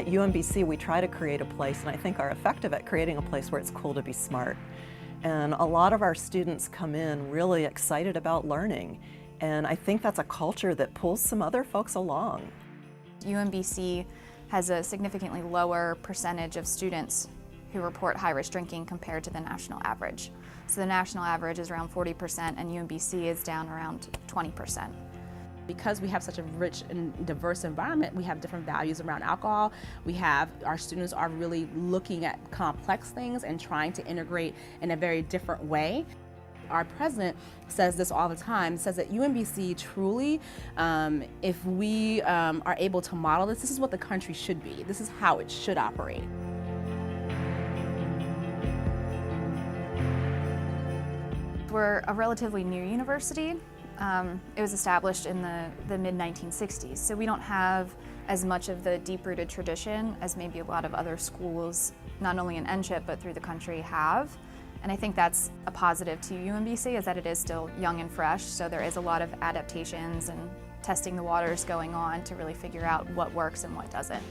At UMBC, we try to create a place, and I think are effective at creating a place where it's cool to be smart. And a lot of our students come in really excited about learning, and I think that's a culture that pulls some other folks along. UMBC has a significantly lower percentage of students who report high-risk drinking compared to the national average. So the national average is around 40% and UMBC is down around 20%. Because we have such a rich and diverse environment, we have different values around alcohol. Our students are really looking at complex things and trying to integrate in a very different way. Our president says this all the time, says that UMBC truly, if we are able to model this, this is what the country should be. This is how it should operate. We're a relatively new university. It was established in the mid-1960s, so we don't have as much of the deep-rooted tradition as maybe a lot of other schools, not only in Nchip but through the country, have. And I think that's a positive to UMBC, is that it is still young and fresh, so there is a lot of adaptations and testing the waters going on to really figure out what works and what doesn't.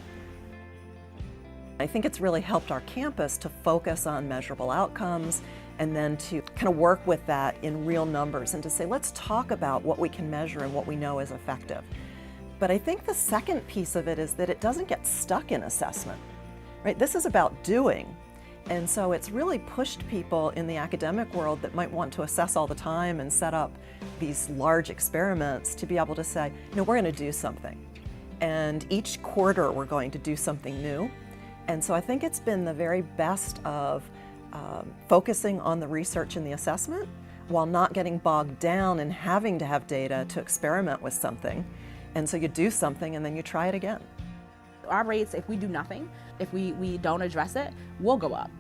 I think it's really helped our campus to focus on measurable outcomes and then to kind of work with that in real numbers and to say, let's talk about what we can measure and what we know is effective. But I think the second piece of it is that it doesn't get stuck in assessment, right? This is about doing. And so it's really pushed people in the academic world that might want to assess all the time and set up these large experiments to be able to say, we're going to do something. And each quarter we're going to do something new. And so I think it's been the very best of focusing on the research and the assessment while not getting bogged down and having to have data to experiment with something. And so you do something and then you try it again. Our rates, if we do nothing, if we don't address it, will go up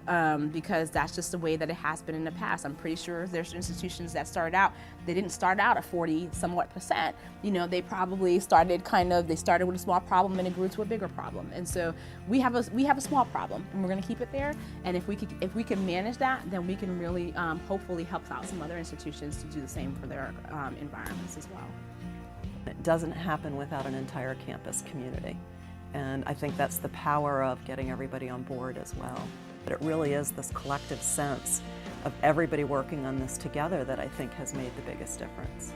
because that's just the way that it has been in the past. I'm pretty sure there's institutions that started out, they didn't start out at 40-somewhat%. They probably started with a small problem and it grew to a bigger problem. And so we have a small problem and we're going to keep it there. And if we can manage that, then we can really hopefully help out some other institutions to do the same for their environments as well. It doesn't happen without an entire campus community. And I think that's the power of getting everybody on board as well. But it really is this collective sense of everybody working on this together that I think has made the biggest difference.